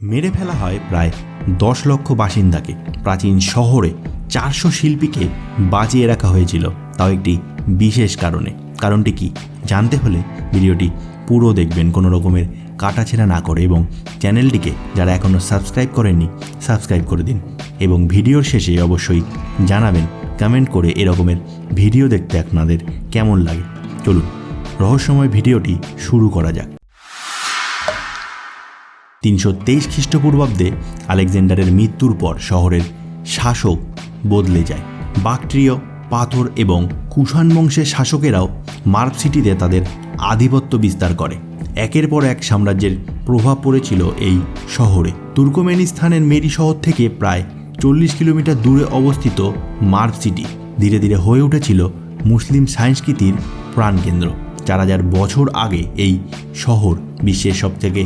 মেরে ফেলা হয় প্রায় 10 লক্ষ বাসিন্দাকে। প্রাচীন শহরে 400 শিল্পীকে বাঁচিয়ে রাখা হয়েছিল, তাও একটি বিশেষ কারণে। কারণটি কি জানতে হলে ভিডিওটি পুরো দেখবেন, কোনো রকমের কাটাছেঁড়া না করে, এবং চ্যানেলটিকে যারা এখনও সাবস্ক্রাইব করেননি সাবস্ক্রাইব করে দিন, এবং ভিডিওর শেষে অবশ্যই জানাবেন কমেন্ট করে এরকমের ভিডিও দেখতে আপনাদের কেমন লাগে। চলুন রহস্যময় ভিডিওটি শুরু করা যাক। 323 খ্রিস্টপূর্বাব্দে আলেকজান্ডারের মৃত্যুর পর শহরের শাসক বদলে যায়। বাকট্রীয়, পাথর এবং কুষাণ বংশের শাসকেরাও মার্ভ সিটিতে তাদের আধিপত্য বিস্তার করে। একের পর এক সাম্রাজ্যের প্রভাব পড়েছিল এই শহরে। তুর্কমেনিস্তানের মেরি শহর থেকে প্রায় 40 কিলোমিটার দূরে অবস্থিত মার্ভ সিটি ধীরে ধীরে হয়ে উঠেছিল মুসলিম সংস্কৃতির প্রাণকেন্দ্র। 4000 বছর আগে এই শহর বিশ্বের সবথেকে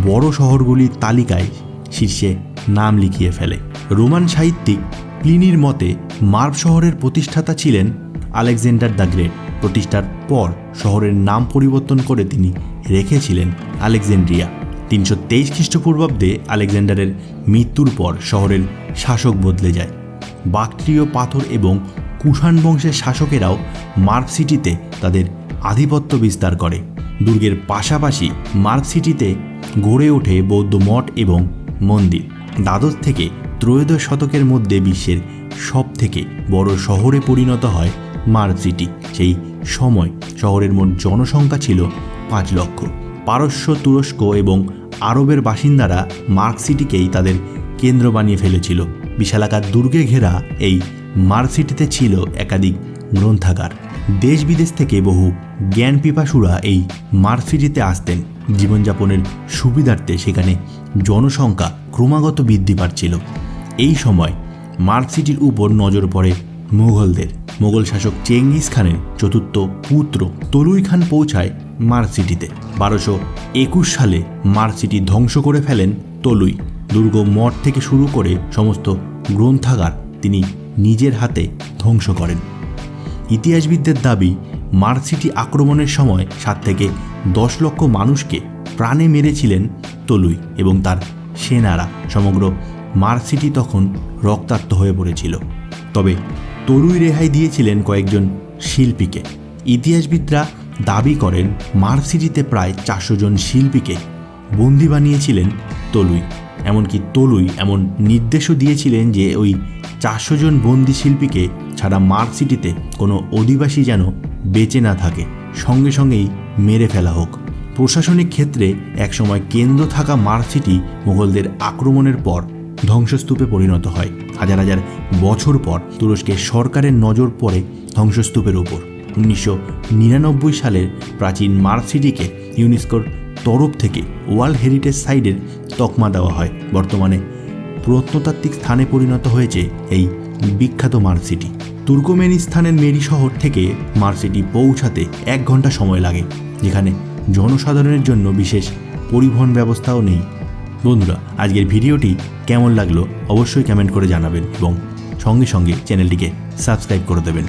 বড় শহরগুলির তালিকায় শীর্ষে নাম লিখিয়ে ফেলে। রোমান সাহিত্যিক প্লিনির মতে মার্ভ শহরের প্রতিষ্ঠাতা ছিলেন আলেকজান্ডার দ্য গ্রেট। প্রতিষ্ঠার পর শহরের নাম পরিবর্তন করে তিনি রেখেছিলেন আলেকজান্ড্রিয়া। 323 খ্রিস্টপূর্বাব্দে আলেকজান্ডারের মৃত্যুর পর শহরের শাসক বদলে যায়। বাকট্রীয়, পাথর এবং কুষাণ বংশের শাসকেরাও মার্ভ সিটিতে তাদের আধিপত্য বিস্তার করে। দুর্গের পাশাপাশি মার্ভ সিটিতে গড়ে ওঠে বৌদ্ধ মঠ এবং মন্দির। দ্বাদশ থেকে ত্রয়োদশ শতকের মধ্যে বিশ্বের সবথেকে বড় শহরে পরিণত হয় মার্ভ সিটি। সেই সময় শহরের মোট জনসংখ্যা ছিল 5 লক্ষ। পারস্য, তুরস্ক এবং আরবের বাসিন্দারা মার্ভ সিটিকেই তাদের কেন্দ্র বানিয়ে ফেলেছিল। বিশালাকার দুর্গে ঘেরা এই মার্ভ সিটিতে ছিল একাধিক গ্রন্থাগার। দেশ বিদেশ থেকে বহু জ্ঞান পিপাসুরা এই মার্ভ সিটিতে আসতেন। জীবনযাপনের সুবিধার্থে সেখানে জনসংখ্যা ক্রমাগত বৃদ্ধি পাচ্ছিল। এই সময় মার্ভ সিটির উপর নজর পড়ে মুঘলদের। মোগল শাসক চেঙ্গিস খানের চতুর্থ পুত্র তলুই খান পৌঁছায় মার্ভ সিটিতে। 1221 সালে মার্ভ সিটি ধ্বংস করে ফেলেন তলুই। দুর্গ, মঠ থেকে শুরু করে সমস্ত গ্রন্থাগার তিনি নিজের হাতে ধ্বংস করেন। ইতিহাসবিদদের দাবি মার্ভ সিটি আক্রমণের সময় 7 থেকে 10 লক্ষ মানুষকে প্রাণে মেরেছিলেন তলুই এবং তার সেনারা। সমগ্র মার্ভ সিটি তখন রক্তাক্ত হয়ে পড়েছিল। তবে তলুই রেহাই দিয়েছিলেন কয়েকজন শিল্পীকে। ইতিহাসবিদরা দাবি করেন মার্ভ সিটিতে প্রায় 400 জন শিল্পীকে বন্দি বানিয়েছিলেন তলুই। এমনকি তলুই এমন নির্দেশও দিয়েছিলেন যে ওই 400 জন বন্দি শিল্পীকে ছাড়া মার্ভ সিটিতে কোনো অধিবাসী যেন বেঁচে না থাকে, সঙ্গে সঙ্গেই মেরে ফেলা হোক। প্রশাসনিক ক্ষেত্রে একসময় কেন্দ্র থাকা মার্ভ সিটি মুঘলদের আক্রমণের পর ধ্বংসস্তূপে পরিণত হয়। হাজার হাজার বছর পর তুরস্কের সরকারের নজর পড়ে ধ্বংসস্তূপের উপর। 1999 সালের প্রাচীন মার্ভ সিটিকে ইউনেস্কোর তরফ থেকে ওয়ার্ল্ড হেরিটেজ সাইটের তকমা দেওয়া হয়। বর্তমানে প্রত্নতাত্ত্বিক স্থানে পরিণত হয়েছে এই বিখ্যাত মার্ভ সিটি। তুর্কমেনিস্তানের মেরি শহর থেকে মার্ভ সিটি পৌঁছাতে 1 ঘন্টা সময় লাগে, যেখানে জনসাধারণের জন্য বিশেষ পরিবহন ব্যবস্থাও নেই। বন্ধুরা, আজকের ভিডিওটি কেমন লাগলো অবশ্যই কমেন্ট করে জানাবেন এবং সঙ্গে সঙ্গে চ্যানেলটিকে সাবস্ক্রাইব করে দেবেন।